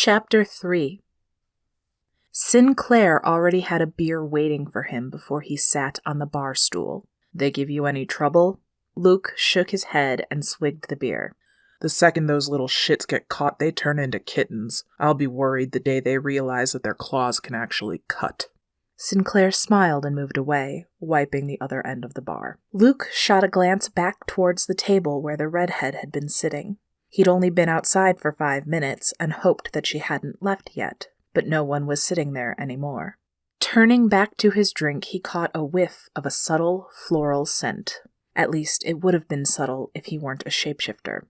Chapter 3. Sinclair already had a beer waiting for him before he sat on the bar stool. "They give you any trouble?" Luke shook his head and swigged the beer. "The second those little shits get caught, they turn into kittens. I'll be worried the day they realize that their claws can actually cut." Sinclair smiled and moved away, wiping the other end of the bar. Luke shot a glance back towards the table where the redhead had been sitting. He'd only been outside for 5 minutes and hoped that she hadn't left yet, but no one was sitting there anymore. Turning back to his drink, he caught a whiff of a subtle floral scent. At least, it would have been subtle if he weren't a shapeshifter.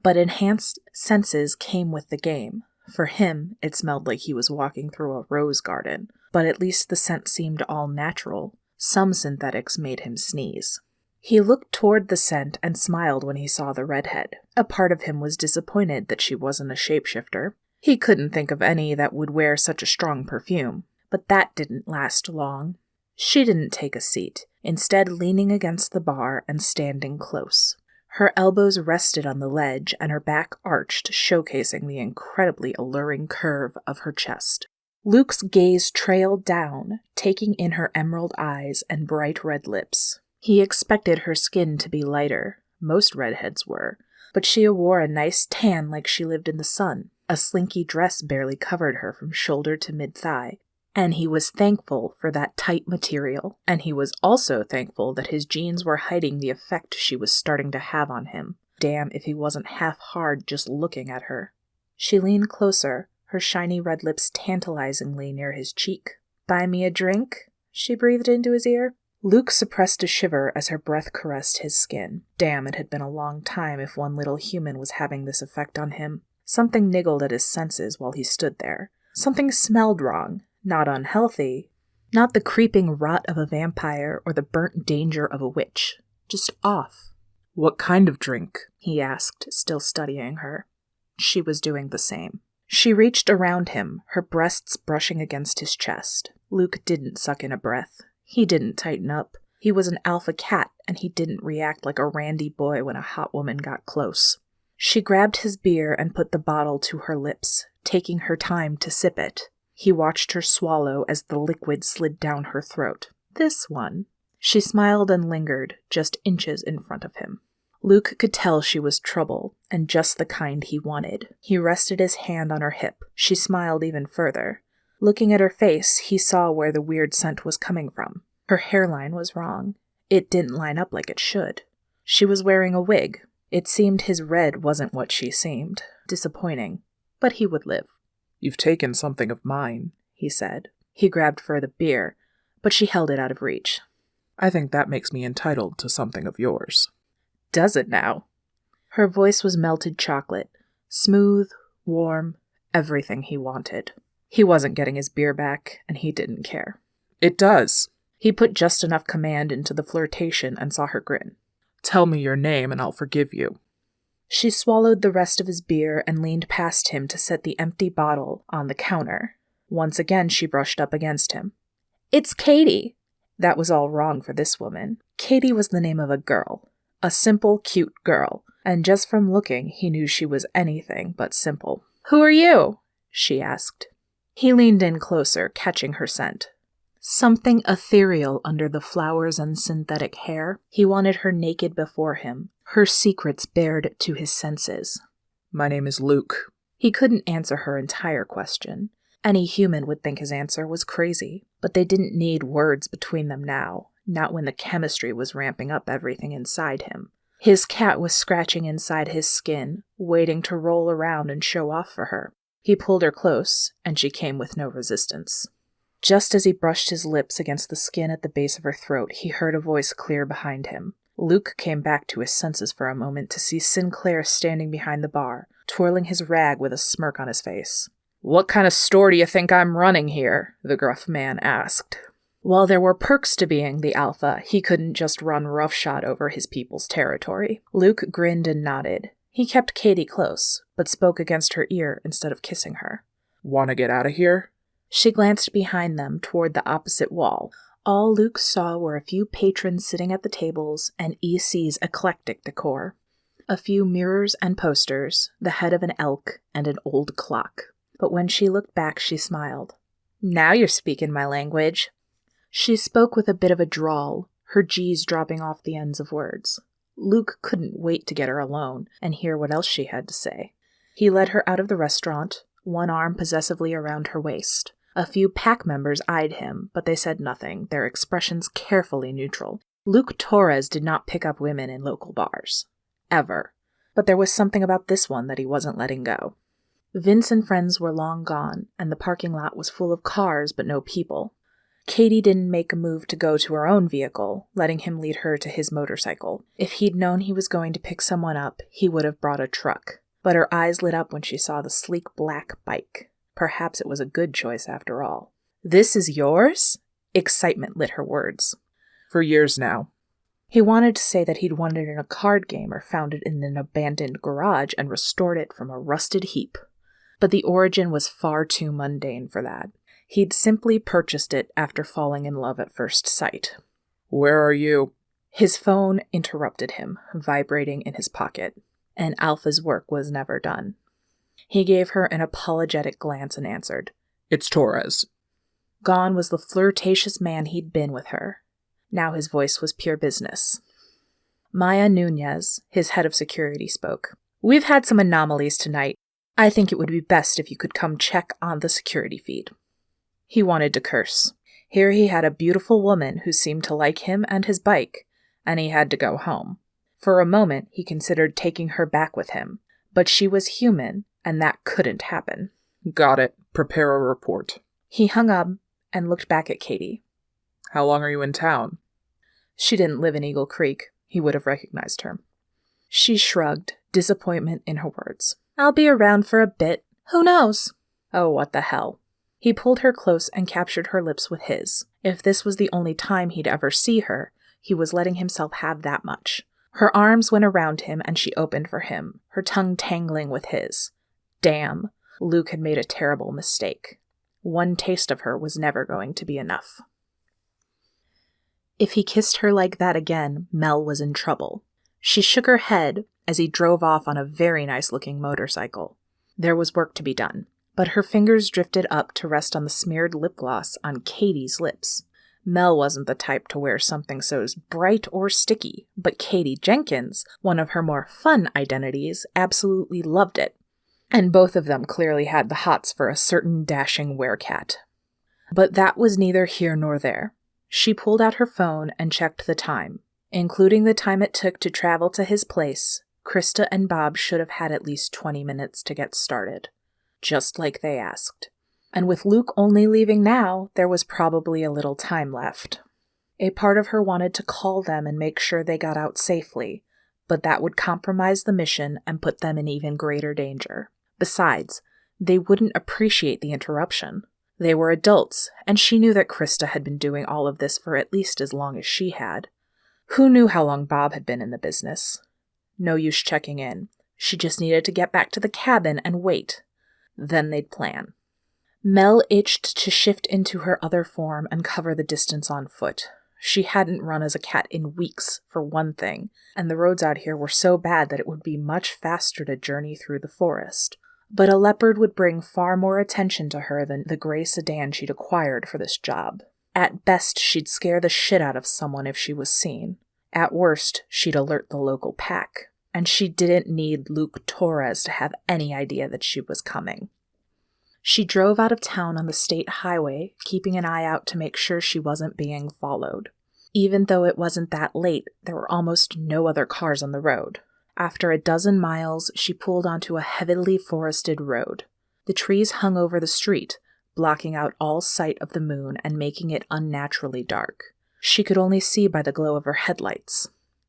But enhanced senses came with the game. For him, it smelled like he was walking through a rose garden, but at least the scent seemed all natural. Some synthetics made him sneeze. He looked toward the scent and smiled when he saw the redhead. A part of him was disappointed that she wasn't a shapeshifter. He couldn't think of any that would wear such a strong perfume, but that didn't last long. She didn't take a seat, instead leaning against the bar and standing close. Her elbows rested on the ledge and her back arched, showcasing the incredibly alluring curve of her chest. Luke's gaze trailed down, taking in her emerald eyes and bright red lips. He expected her skin to be lighter. Most redheads were, but she wore a nice tan like she lived in the sun. A slinky dress barely covered her from shoulder to mid-thigh, and he was thankful for that tight material, and he was also thankful that his jeans were hiding the effect she was starting to have on him. Damn if he wasn't half hard just looking at her. She leaned closer, her shiny red lips tantalizingly near his cheek. "Buy me a drink?" she breathed into his ear. Luke suppressed a shiver as her breath caressed his skin. Damn, it had been a long time if one little human was having this effect on him. Something niggled at his senses while he stood there. Something smelled wrong. Not unhealthy. Not the creeping rot of a vampire or the burnt danger of a witch. Just off. "What kind of drink?" he asked, still studying her. She was doing the same. She reached around him, her breasts brushing against his chest. Luke didn't suck in a breath. He didn't tighten up. He was an alpha cat, and he didn't react like a randy boy when a hot woman got close. She grabbed his beer and put the bottle to her lips, taking her time to sip it. He watched her swallow as the liquid slid down her throat. "This one." She smiled and lingered, just inches in front of him. Luke could tell she was trouble, and just the kind he wanted. He rested his hand on her hip. She smiled even further. Looking at her face, he saw where the weird scent was coming from. Her hairline was wrong. It didn't line up like it should. She was wearing a wig. It seemed his red wasn't what she seemed. Disappointing. But he would live. "You've taken something of mine," he said. He grabbed for the beer, but she held it out of reach. "I think that makes me entitled to something of yours." "Does it now?" Her voice was melted chocolate. Smooth, warm, everything he wanted. He wasn't getting his beer back, and he didn't care. "It does." He put just enough command into the flirtation and saw her grin. "Tell me your name and I'll forgive you." She swallowed the rest of his beer and leaned past him to set the empty bottle on the counter. Once again she brushed up against him. "It's Katie." That was all wrong for this woman. Katie was the name of a girl. A simple, cute girl. And just from looking, he knew she was anything but simple. "Who are you?" she asked. He leaned in closer, catching her scent. Something ethereal under the flowers and synthetic hair. He wanted her naked before him, her secrets bared to his senses. "My name is Luke." He couldn't answer her entire question. Any human would think his answer was crazy, but they didn't need words between them now, not when the chemistry was ramping up everything inside him. His cat was scratching inside his skin, waiting to roll around and show off for her. He pulled her close, and she came with no resistance. Just as he brushed his lips against the skin at the base of her throat, he heard a voice clear behind him. Luke came back to his senses for a moment to see Sinclair standing behind the bar, twirling his rag with a smirk on his face. "What kind of store do you think I'm running here?" the gruff man asked. While there were perks to being the alpha, he couldn't just run roughshod over his people's territory. Luke grinned and nodded. He kept Katie close, but spoke against her ear instead of kissing her. "Want to get out of here?" She glanced behind them toward the opposite wall. All Luke saw were a few patrons sitting at the tables and EC's eclectic decor. A few mirrors and posters, the head of an elk, and an old clock. but when she looked back, she smiled. "Now you're speaking my language." She spoke with a bit of a drawl, her G's dropping off the ends of words. Luke couldn't wait to get her alone and hear what else she had to say. He led her out of the restaurant, one arm possessively around her waist. A few pack members eyed him, but they said nothing, their expressions carefully neutral. Luke Torres did not pick up women in local bars. Ever. But there was something about this one that he wasn't letting go. Vince and friends were long gone, and the parking lot was full of cars but no people. Katie didn't make a move to go to her own vehicle, letting him lead her to his motorcycle. If he'd known he was going to pick someone up, he would have brought a truck. But her eyes lit up when she saw the sleek black bike. Perhaps it was a good choice after all. "This is yours?" Excitement lit her words. For years now. He wanted to say that he'd won it in a card game or found it in an abandoned garage and restored it from a rusted heap. But the origin was far too mundane for that. He'd simply purchased it after falling in love at first sight. "Where are you?" His phone interrupted him, vibrating in his pocket, and Alpha's work was never done. He gave her an apologetic glance and answered. "It's Torres." Gone was the flirtatious man he'd been with her. Now his voice was pure business. Maya Nunez, his head of security, spoke. "We've had some anomalies tonight. I think it would be best if you could come check on the security feed." He wanted to curse. Here he had a beautiful woman who seemed to like him and his bike, and he had to go home. For a moment, he considered taking her back with him, but she was human, and that couldn't happen. "Got it. Prepare a report." He hung up and looked back at Katie. "How long are you in town?" She didn't live in Eagle Creek. He would have recognized her. She shrugged, disappointment in her words. "I'll be around for a bit. Who knows?" Oh, what the hell. He pulled her close and captured her lips with his. If this was the only time he'd ever see her, he was letting himself have that much. Her arms went around him and she opened for him, her tongue tangling with his. Damn, Luke had made a terrible mistake. One taste of her was never going to be enough. If he kissed her like that again, Mel was in trouble. She shook her head as he drove off on a very nice-looking motorcycle. There was work to be done, but her fingers drifted up to rest on the smeared lip gloss on Katie's lips. Mel wasn't the type to wear something so bright or sticky, but Katie Jenkins, one of her more fun identities, absolutely loved it. And both of them clearly had the hots for a certain dashing werecat. But that was neither here nor there. She pulled out her phone and checked the time. Including the time it took to travel to his place, Krista and Bob should have had at least 20 minutes to get started. Just like they asked. And with Luke only leaving now, there was probably a little time left. A part of her wanted to call them and make sure they got out safely, but that would compromise the mission and put them in even greater danger. Besides, they wouldn't appreciate the interruption. They were adults, and she knew that Krista had been doing all of this for at least as long as she had. Who knew how long Bob had been in the business? No use checking in. She just needed to get back to the cabin and wait. Then they'd plan. Mel itched to shift into her other form and cover the distance on foot. She hadn't run as a cat in weeks, for one thing, and the roads out here were so bad that it would be much faster to journey through the forest. But a leopard would bring far more attention to her than the gray sedan she'd acquired for this job. At best, she'd scare the shit out of someone if she was seen. At worst, she'd alert the local pack. And she didn't need Luke Torres to have any idea that she was coming. She drove out of town on the state highway, keeping an eye out to make sure she wasn't being followed. Even though it wasn't that late, there were almost no other cars on the road. After a dozen miles, she pulled onto a heavily forested road. The trees hung over the street, blocking out all sight of the moon and making it unnaturally dark. She could only see by the glow of her headlights.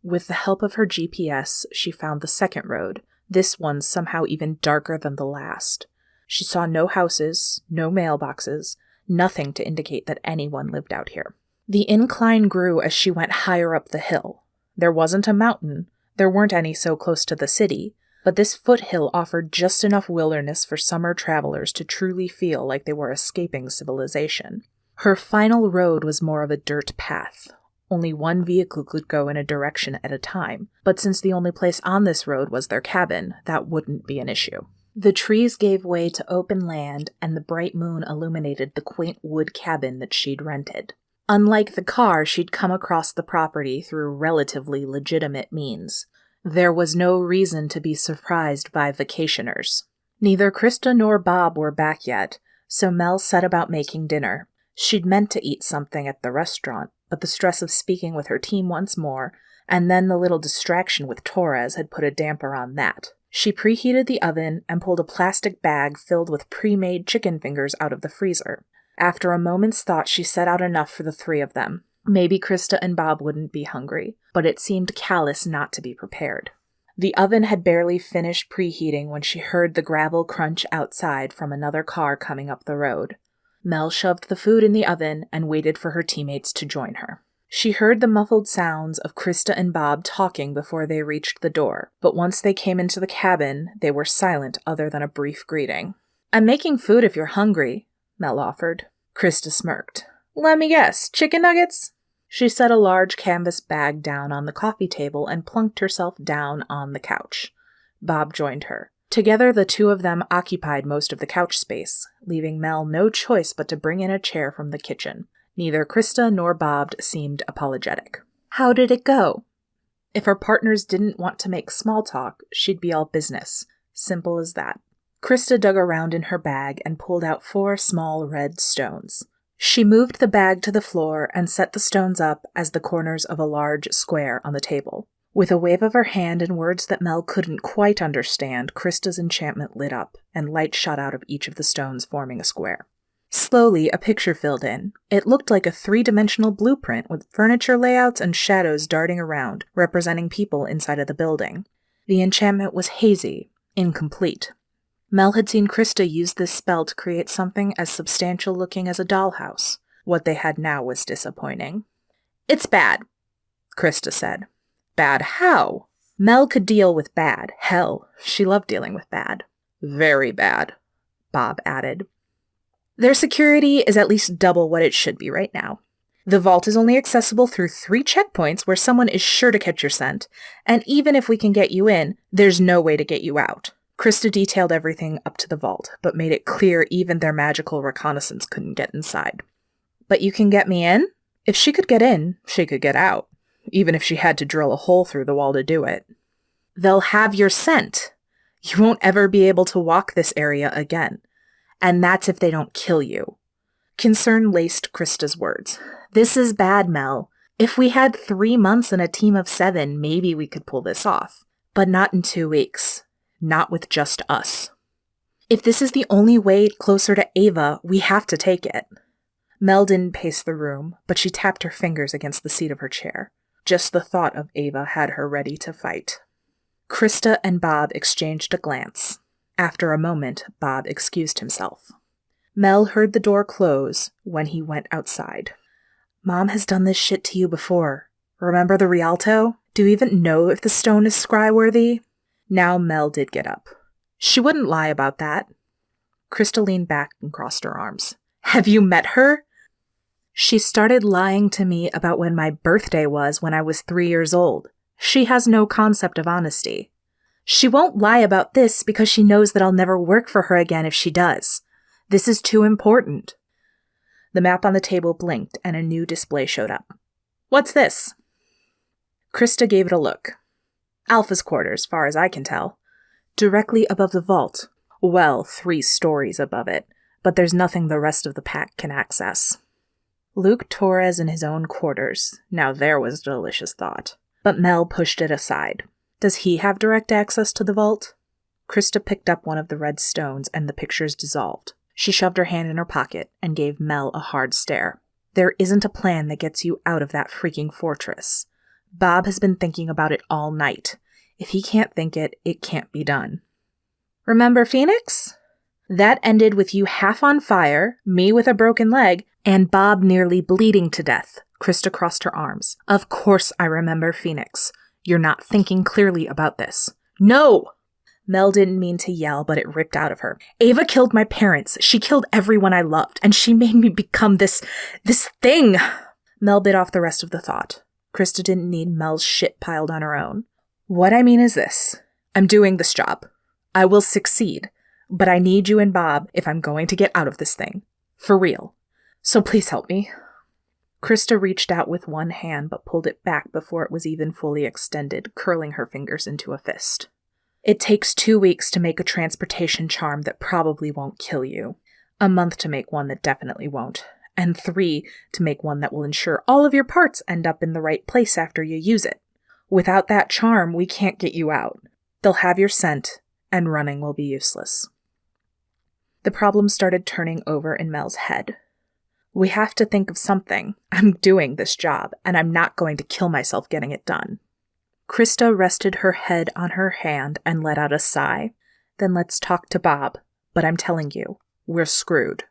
With the help of her GPS, she found the second road, this one somehow even darker than the last. She saw no houses, no mailboxes, nothing to indicate that anyone lived out here. The incline grew as she went higher up the hill. There wasn't a mountain, there weren't any so close to the city, but this foothill offered just enough wilderness for summer travelers to truly feel like they were escaping civilization. Her final road was more of a dirt path. Only one vehicle could go in a direction at a time, but since the only place on this road was their cabin, that wouldn't be an issue. The trees gave way to open land, and the bright moon illuminated the quaint wood cabin that she'd rented. Unlike the car, she'd come across the property through relatively legitimate means. There was no reason to be surprised by vacationers. Neither Krista nor Bob were back yet, so Mel set about making dinner. She'd meant to eat something at the restaurant, but the stress of speaking with her team once more, and then the little distraction with Torres had put a damper on that. She preheated the oven and pulled a plastic bag filled with pre-made chicken fingers out of the freezer. After a moment's thought, she set out enough for the three of them. Maybe Krista and Bob wouldn't be hungry, but it seemed callous not to be prepared. The oven had barely finished preheating when she heard the gravel crunch outside from another car coming up the road. Mel shoved the food in the oven and waited for her teammates to join her. She heard the muffled sounds of Krista and Bob talking before they reached the door, but once they came into the cabin, they were silent other than a brief greeting. "I'm making food if you're hungry," Mel offered. Krista smirked. "Let me guess, chicken nuggets?" She set a large canvas bag down on the coffee table and plunked herself down on the couch. Bob joined her. Together, the two of them occupied most of the couch space, leaving Mel no choice but to bring in a chair from the kitchen. Neither Krista nor Bob seemed apologetic. "How did it go?" If her partners didn't want to make small talk, she'd be all business. Simple as that. Krista dug around in her bag and pulled out 4 small red stones. She moved the bag to the floor and set the stones up as the corners of a large square on the table. With a wave of her hand and words that Mel couldn't quite understand, Krista's enchantment lit up, and light shot out of each of the stones, forming a square. Slowly, a picture filled in. It looked like a 3-dimensional blueprint with furniture layouts and shadows darting around, representing people inside of the building. The enchantment was hazy, incomplete. Mel had seen Krista use this spell to create something as substantial-looking as a dollhouse. What they had now was disappointing. "It's bad," Krista said. "Bad how?" Mel could deal with bad. Hell, she loved dealing with bad. "Very bad," Bob added. "Their security is at least double what it should be right now. The vault is only accessible through 3 checkpoints where someone is sure to catch your scent, and even if we can get you in, there's no way to get you out." Krista detailed everything up to the vault, but made it clear even their magical reconnaissance couldn't get inside. "But you can get me in?" If she could get in, she could get out, even if she had to drill a hole through the wall to do it. "They'll have your scent. You won't ever be able to walk this area again. And that's if they don't kill you." Concern laced Krista's words. "This is bad, Mel. If we had 3 months and a team of 7, maybe we could pull this off. But not in 2 weeks. Not with just us. If this is the only way closer to Ava, we have to take it." Mel didn't pace the room, but she tapped her fingers against the seat of her chair. Just the thought of Ava had her ready to fight. Krista and Bob exchanged a glance. After a moment, Bob excused himself. Mel heard the door close when he went outside. "Mom has done this shit to you before. Remember the Rialto? Do you even know if the stone is scry-worthy?" Now Mel did get up. She wouldn't lie about that. Krista leaned back and crossed her arms. "Have you met her?" "She started lying to me about when my birthday was when I was 3 years old. She has no concept of honesty. She won't lie about this because she knows that I'll never work for her again if she does. This is too important." The map on the table blinked and a new display showed up. "What's this?" Krista gave it a look. "Alpha's quarters, far as I can tell. Directly above the vault. Well, 3 stories above it, but there's nothing the rest of the pack can access." Luke Torres in his own quarters. Now there was a delicious thought. But Mel pushed it aside. "Does he have direct access to the vault?" Krista picked up one of the red stones and the pictures dissolved. She shoved her hand in her pocket and gave Mel a hard stare. "There isn't a plan that gets you out of that freaking fortress. Bob has been thinking about it all night. If he can't think it, it can't be done. Remember Phoenix? That ended with you half on fire, me with a broken leg, and Bob nearly bleeding to death." Krista crossed her arms. "Of course I remember Phoenix. You're not thinking clearly about this." "No!" Mel didn't mean to yell, but it ripped out of her. "Ava killed my parents. She killed everyone I loved, and she made me become this thing." Mel bit off the rest of the thought. Krista didn't need Mel's shit piled on her own. "What I mean is this. I'm doing this job. I will succeed. But I need you and Bob if I'm going to get out of this thing. For real. So please help me. Krista reached out with one hand but pulled it back before it was even fully extended, curling her fingers into a fist. It takes 2 weeks to make a transportation charm that probably won't kill you, a month to make one that definitely won't, and 3 to make one that will ensure all of your parts end up in the right place after you use it. Without that charm, we can't get you out. They'll have your scent, and running will be useless. The problem started turning over in Mel's head. We have to think of something. I'm doing this job, and I'm not going to kill myself getting it done. Krista rested her head on her hand and let out a sigh. Then let's talk to Bob. But I'm telling you, we're screwed.